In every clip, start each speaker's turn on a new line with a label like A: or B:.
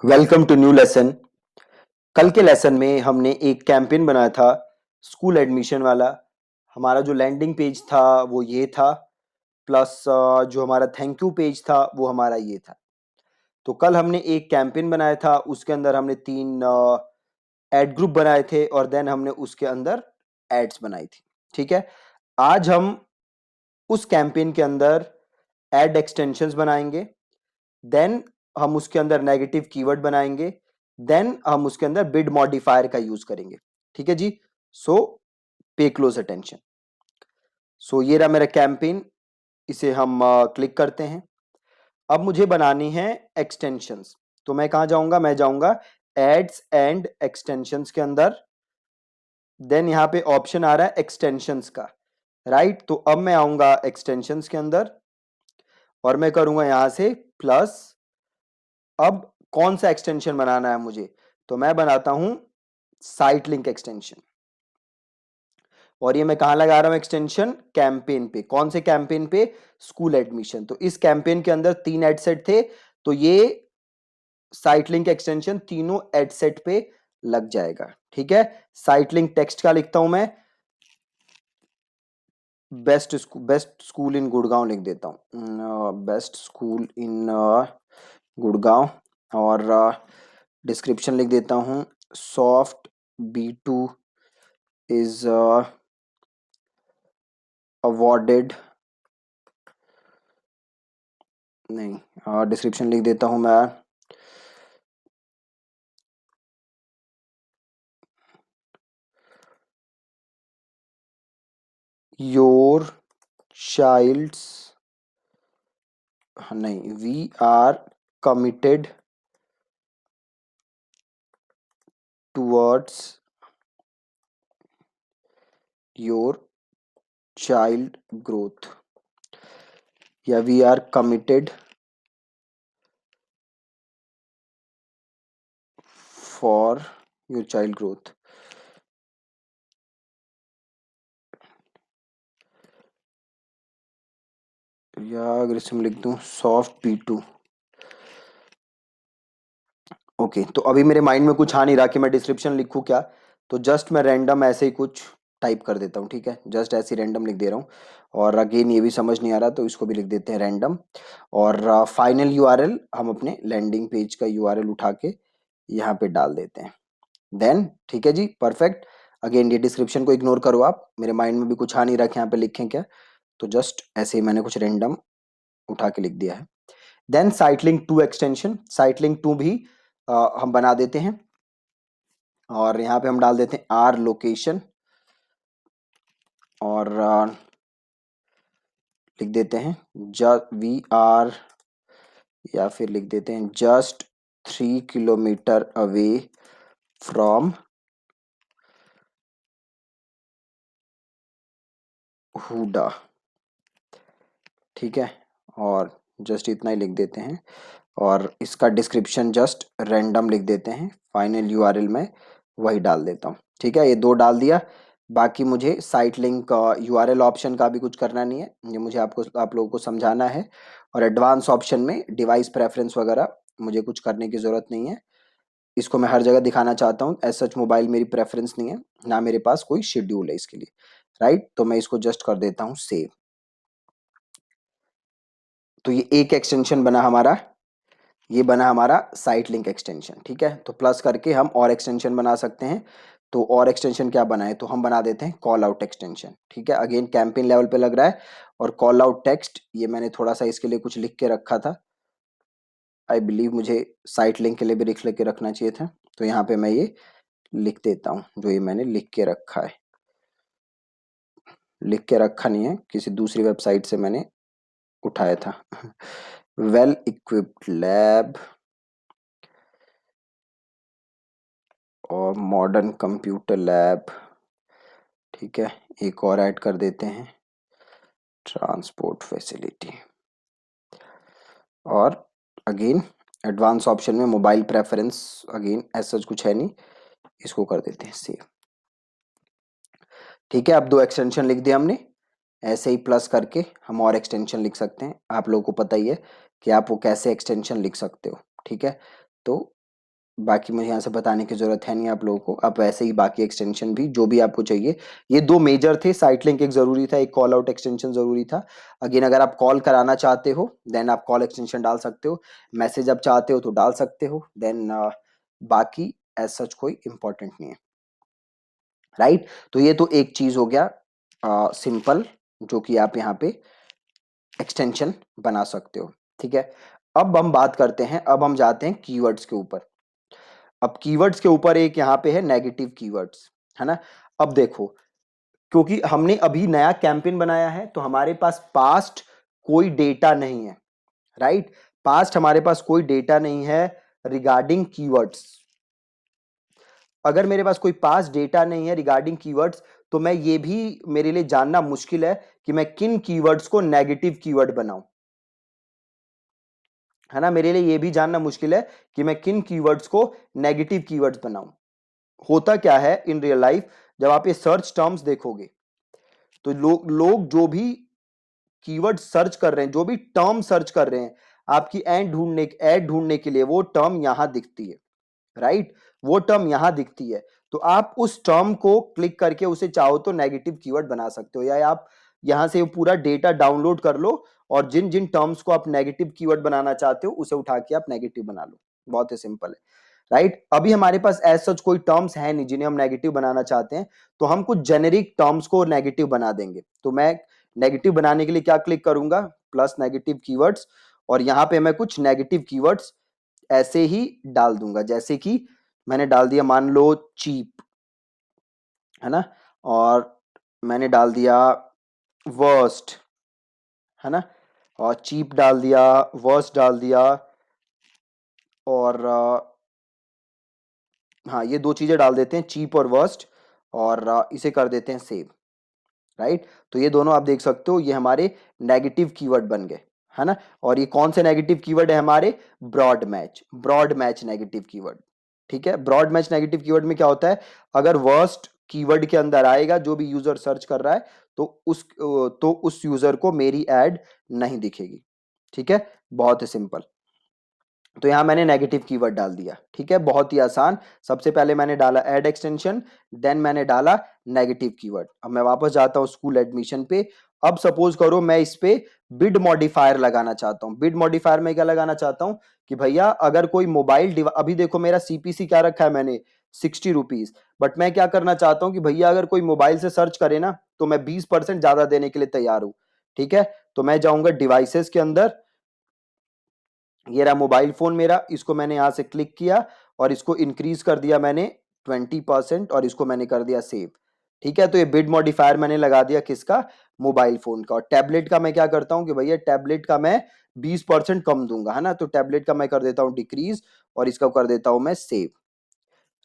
A: Welcome to new lesson. कल के lesson में हमने एक कैंपेन बनाया था स्कूल एडमिशन वाला। हमारा जो लैंडिंग पेज था वो ये था, प्लस जो हमारा थैंक यू पेज था वो हमारा ये था। तो कल हमने एक कैंपेन बनाया था, उसके अंदर हमने 3 एड ग्रुप बनाए थे और देन हमने उसके अंदर एड्स बनाई थी। ठीक है, आज हम उस कैंपेन के अंदर एड एक्सटेंशंस बनाएंगे, देन हम उसके अंदर नेगेटिव कीवर्ड बनाएंगे, देन हम उसके अंदर बिड मॉडिफायर का यूज करेंगे। ठीक है जी। सो पे क्लोज अटेंशन। सो ये रहा मेरा कैंपेन, इसे हम क्लिक करते हैं। अब मुझे बनानी है एक्सटेंशंस। तो मैं कहां जाऊंगा, मैं जाऊंगा एड्स एंड एक्सटेंशंस के अंदर। देन यहां पे ऑप्शन आ रहा है एक्सटेंशंस का, राइट। तो अब मैं आऊंगा एक्सटेंशंस के अंदर और मैं करूंगा यहां से प्लस। अब कौन सा एक्सटेंशन बनाना है मुझे, तो मैं बनाता हूं साइट लिंक एक्सटेंशन। और ये मैं कहां लगा रहा हूं एक्सटेंशन, कैंपेन पे। कौन से कैंपेन पे, स्कूल एडमिशन। तो इस कैंपेन के अंदर 3 एड सेट थे, तो ये साइट लिंक एक्सटेंशन तीनों एड सेट पे लग जाएगा। ठीक है, साइट लिंक टेक्स्ट का लिखता हूं मैं, बेस्ट स्कूल इन गुड़गांव लिख देता हूं, बेस्ट स्कूल इन गुड़गांव। और डिस्क्रिप्शन लिख देता हूं, सॉफ्ट B2 is awarded, नहीं, डिस्क्रिप्शन लिख देता हूं मैं, योर चाइल्ड्स, नहीं, we are committed towards your child growth, या we are committed for your child growth, या अगर इसमें लिख दूं सॉफ्ट B2। ओके, तो अभी मेरे माइंड में कुछ आ नहीं रहा कि मैं डिस्क्रिप्शन लिखूं क्या, तो जस्ट मैं रैंडम ऐसे ही कुछ टाइप कर देता हूँ। ठीक है, जस्ट ऐसे ही रैंडम लिख दे रहा हूँ। और अगेन ये भी समझ नहीं आ रहा तो इसको भी लिख देते हैं रैंडम। और फाइनल यूआरएल हम अपने लैंडिंग पेज का यूआरएल उठा के यहाँ पे डाल देते हैं। देन ठीक है जी, परफेक्ट। अगेन ये डिस्क्रिप्शन को इग्नोर करो आप, मेरे माइंड में भी कुछ आ नहीं रहा कि यहाँ पे लिखें क्या, तो जस्ट ऐसे ही मैंने कुछ रैंडम उठा के लिख दिया है। Then site link 2 extension, site link 2 भी हम बना देते हैं। और यहाँ पे हम डाल देते हैं आर लोकेशन, और लिख देते हैं वी आर, या फिर लिख देते हैं just 3 kilometre away from Huda. ठीक है, और जस्ट इतना ही लिख देते हैं। और इसका डिस्क्रिप्शन जस्ट रैंडम लिख देते हैं, फाइनल यूआरएल में वही डाल देता हूँ। ठीक है, ये 2 डाल दिया। बाकी मुझे साइट लिंक यूआरएल ऑप्शन का भी कुछ करना नहीं है, ये मुझे आप लोगों को समझाना है। और एडवांस ऑप्शन में डिवाइस प्रेफरेंस वगैरह मुझे कुछ करने की ज़रूरत नहीं है, इसको मैं हर जगह दिखाना चाहता हूँ। एज सच मोबाइल मेरी प्रेफरेंस नहीं है, ना मेरे पास कोई शेड्यूल है इसके लिए, राइट। तो मैं इसको जस्ट कर देता हूँ सेव। तो ये एक एक्सटेंशन बना हमारा, ये बना हमारा साइट लिंक एक्सटेंशन। ठीक है, तो प्लस करके हम और एक्सटेंशन बना सकते हैं। तो और एक्सटेंशन क्या बनाए, तो हम बना देते हैं कॉल आउट एक्सटेंशन। ठीक है, अगेन कैंपेन लेवल पे लग रहा है। और कॉल आउट टेक्स्ट ये मैंने थोड़ा सा इसके लिए कुछ लिख के रखा था, आई बिलीव मुझे साइट लिंक के लिए भी लिख के रखना चाहिए था। तो यहाँ पे मैं ये लिख देता हूँ, जो ये मैंने लिख के रखा है। लिख के रखा नहीं है, किसी दूसरी वेबसाइट से मैंने उठाया था। वेल इक्विप्ड लैब और मॉडर्न कंप्यूटर लैब। ठीक है, एक और ऐड कर देते हैं, ट्रांसपोर्ट फैसिलिटी। और अगेन एडवांस ऑप्शन में मोबाइल प्रेफरेंस, अगेन ऐसा कुछ है नहीं, इसको कर देते हैं सेव। ठीक है, अब 2 एक्सटेंशन लिख दिया हमने। ऐसे ही प्लस करके हम और एक्सटेंशन लिख सकते हैं, आप लोगों को पता ही है कि आप वो कैसे एक्सटेंशन लिख सकते हो। ठीक है, तो बाकी मुझे यहाँ से बताने की जरूरत है नहीं आप लोगों को, आप वैसे ही बाकी एक्सटेंशन भी जो भी आपको चाहिए, ये दो मेजर थे। साइट लिंक एक जरूरी था, एक कॉल आउट एक्सटेंशन जरूरी था। अगेन अगर आप कॉल कराना चाहते हो देन आप कॉल एक्सटेंशन डाल सकते हो, मैसेज आप चाहते हो तो डाल सकते हो, देन बाकी एज सच कोई इंपॉर्टेंट नहीं है, राइट। तो ये तो एक चीज हो गया सिंपल, जो कि आप यहाँ पे एक्सटेंशन बना सकते हो, ठीक है। अब हम बात करते हैं, अब हम जाते हैं कीवर्ड्स के ऊपर। अब कीवर्ड्स के ऊपर एक यहाँ पे है नेगेटिव कीवर्ड्स, है ना। अब देखो, क्योंकि हमने अभी नया कैंपेन बनाया है तो हमारे पास पास्ट कोई डेटा नहीं है, राइट। पास्ट हमारे पास कोई डेटा नहीं है रिगार्डिंग कीवर्ड्स। अगर मेरे पास कोई पास्ट डेटा नहीं है रिगार्डिंग कीवर्ड्स, तो मैं ये भी, मेरे लिए जानना मुश्किल है कि मैं किन कीवर्ड्स को नेगेटिव कीवर्ड बनाऊं, है ना। मेरे लिए ये भी जानना मुश्किल है कि मैं किन कीवर्ड्स को नेगेटिव कीवर्ड्स बनाऊं। होता क्या है इन रियल लाइफ, जब आप ये सर्च टर्म्स देखोगे तो लोग जो भी कीवर्ड सर्च कर रहे हैं, जो भी टर्म सर्च कर रहे हैं, आपकी ऐड ढूंढने के लिए वो टर्म यहां दिखती है, राइट। वो टर्म यहां दिखती है, तो आप उस टर्म को क्लिक करके उसे चाहो तो नेगेटिव कीवर्ड बना सकते हो, या आप यहां से पूरा डेटा डाउनलोड कर लो और जिन जिन टर्म्स को आप नेगेटिव कीवर्ड बनाना चाहते हो उसे उठा के आप नेगेटिव बना लो। बहुत ही सिंपल है, राइट। अभी हमारे पास एज सच कोई टर्म्स है नहीं जिन्हें हम नेगेटिव बनाना चाहते हैं, तो हम कुछ जेनेरिक टर्म्स को नेगेटिव बना देंगे। तो मैं नेगेटिव बनाने के लिए क्या क्लिक करूंगा, प्लस नेगेटिव कीवर्ड्स, और यहां पे मैं कुछ नेगेटिव कीवर्ड्स ऐसे ही डाल दूंगा, जैसे कि मैंने डाल दिया मान लो चीप, है ना, और मैंने डाल दिया वर्स्ट, है ना, और चीप डाल दिया, वर्स्ट डाल दिया, और हाँ ये दो चीजें डाल देते हैं, चीप और वर्स्ट, और इसे कर देते हैं सेव, राइट। तो ये दोनों आप देख सकते हो, ये हमारे नेगेटिव कीवर्ड बन गए, है ना। और ये कौन से नेगेटिव कीवर्ड है हमारे, ब्रॉड मैच नेगेटिव कीवर्ड, ठीक है। ब्रॉड मैच नेगेटिव कीवर्ड में क्या होता है, अगर वर्स्ट कीवर्ड के अंदर आएगा जो भी यूजर सर्च कर रहा है, तो उस यूजर को मेरी एड नहीं दिखेगी, ठीक है। बहुत ही सिंपल। तो यहां मैंने नेगेटिव कीवर्ड डाल दिया, ठीक है, बहुत ही आसान। सबसे पहले मैंने डाला ऐड एक्सटेंशन, देन मैंने डाला नेगेटिव कीवर्ड। अब मैं वापस जाता हूं स्कूल एडमिशन पे। अब सपोज करो मैं इस पे बिड मॉडिफायर लगाना चाहता हूं। बिड मॉडिफायर में क्या लगाना चाहता हूं कि भैया अगर कोई मोबाइल अभी देखो मेरा सीपीसी क्या रखा है मैंने, 60 रुपीज, बट मैं क्या करना चाहता हूं कि भैया अगर कोई मोबाइल से सर्च करे ना तो मैं 20% ज्यादा देने के लिए तैयार हूं, ठीक है। तो मैं जाऊंगा डिवाइसेस के अंदर, ये रहा मोबाइल फोन मेरा, इसको मैंने यहां से क्लिक किया और इसको इंक्रीज कर दिया मैंने 20%, और इसको मैंने कर दिया सेव, ठीक है। तो ये बिड मॉडिफायर मैंने लगा दिया किसका, मोबाइल फोन का। और टैबलेट का मैं क्या करता हूं कि भैया टैबलेट का मैं 20% कम दूंगा, है ना। तो टैबलेट का मैं कर देता हूं डिक्रीज और इसका कर देता हूं मैं सेव,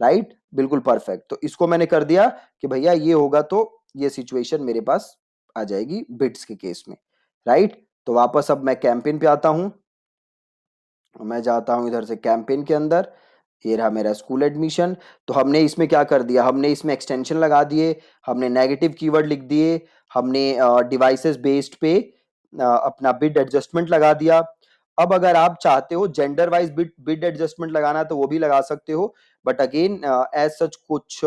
A: राइट, बिल्कुल परफेक्ट। तो इसको मैंने कर दिया कि भैया ये होगा तो ये सिचुएशन मेरे पास आ जाएगी बिड्स के केस में, राइट। तो वापस अब मैं कैंपेन पे आता हूं, मैं जाता हूं इधर से कैंपेन के अंदर, ये रहा मेरा स्कूल एडमिशन। तो हमने इसमें क्या कर दिया, हमने इसमें एक्सटेंशन लगा दिए, हमने नेगेटिव कीवर्ड लिख दिए, हमने डिवाइसेस बेस्ड पे अपना बिड एडजस्टमेंट लगा दिया। अब अगर आप चाहते हो gender wise bid bid adjustment लगाना तो वो भी लगा सकते हो, बट अगेन एज सच कुछ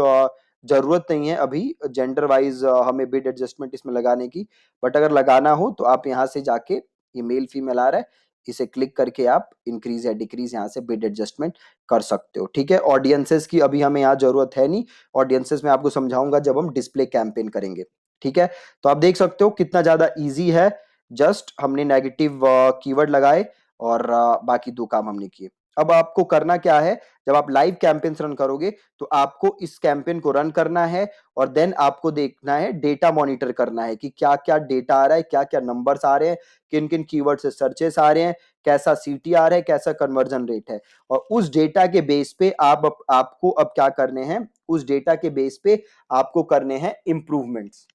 A: जरूरत नहीं है अभी जेंडर वाइज हमें बिड एडजस्टमेंट इसमें लगाने की। बट अगर लगाना हो तो आप यहाँ से जाके, ये मेल फीमेल आ रहा है, इसे क्लिक करके आप इंक्रीज या डिक्रीज यहाँ से बिड एडजस्टमेंट कर सकते हो, ठीक है। ऑडियंसेस की अभी हमें यहाँ जरूरत है नहीं, ऑडियंसेस में आपको समझाऊंगा जब हम डिस्प्ले कैंपेन करेंगे, ठीक है। तो आप देख सकते हो कितना ज्यादा इजी है, जस्ट हमने नेगेटिव कीवर्ड लगाए और बाकी दो काम हमने किए। अब आपको करना क्या है, जब आप लाइव कैंपेन्स रन करोगे तो आपको इस कैंपेन को रन करना है और देन आपको देखना है, डेटा मॉनिटर करना है कि क्या क्या डेटा आ रहा है, क्या क्या नंबर्स आ रहे हैं, किन किन कीवर्ड से सर्चेस आ रहे हैं, कैसा सीटीआर है, कैसा कन्वर्जन रेट है। और उस डेटा के बेस पे आपको अब क्या करने हैं, उस डेटा के बेस पे आपको करने हैं इंप्रूवमेंट्स।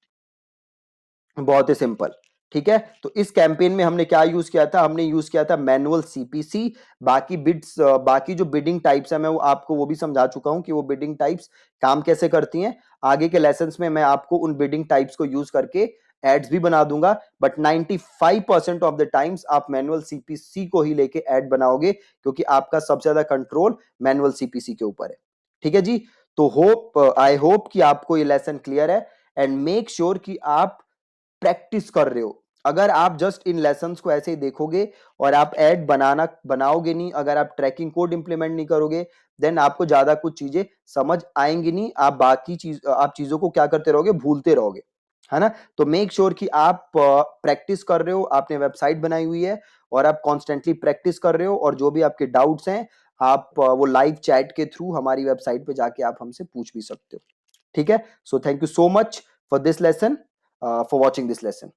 A: बहुत ही सिंपल, ठीक है। तो इस कैंपेन में हमने क्या यूज किया था, हमने यूज किया था मैनुअल सीपीसी। बाकी बिड्स, बाकी जो बिडिंग टाइप्स है मैं वो आपको वो भी समझा चुका हूं कि वो बिडिंग टाइप्स काम कैसे करती हैं। आगे के लेसन्स में मैं आपको उन बिडिंग टाइप्स को यूज करके एड्स भी बना दूंगा, बट 95% ऑफ द टाइम्स आप मैनुअल सीपीसी को ही लेके एड बनाओगे, क्योंकि आपका सबसे ज्यादा कंट्रोल मैनुअल सीपीसी के ऊपर है। ठीक है जी। तो आई होप कि आपको ये लेसन क्लियर है, एंड मेक श्योर कि आप प्रैक्टिस कर रहे हो। अगर आप जस्ट इन लेसन्स को ऐसे ही देखोगे और आप ऐड बनाओगे नहीं, अगर आप ट्रैकिंग कोड इंप्लीमेंट नहीं करोगे, देन आपको ज्यादा कुछ चीजें समझ आएंगी नहीं, आप चीजों को क्या करते रहोगे, भूलते रहोगे, है ना। तो मेक श्योर कि आप प्रैक्टिस कर रहे हो, आपने वेबसाइट बनाई हुई है और आप कॉन्स्टेंटली प्रैक्टिस कर रहे हो, और जो भी आपके डाउट्स हैं आप वो लाइव चैट के थ्रू हमारी वेबसाइट पे जाके आप हमसे पूछ भी सकते हो। ठीक है। So thank you so much for this lesson, for watching this lesson.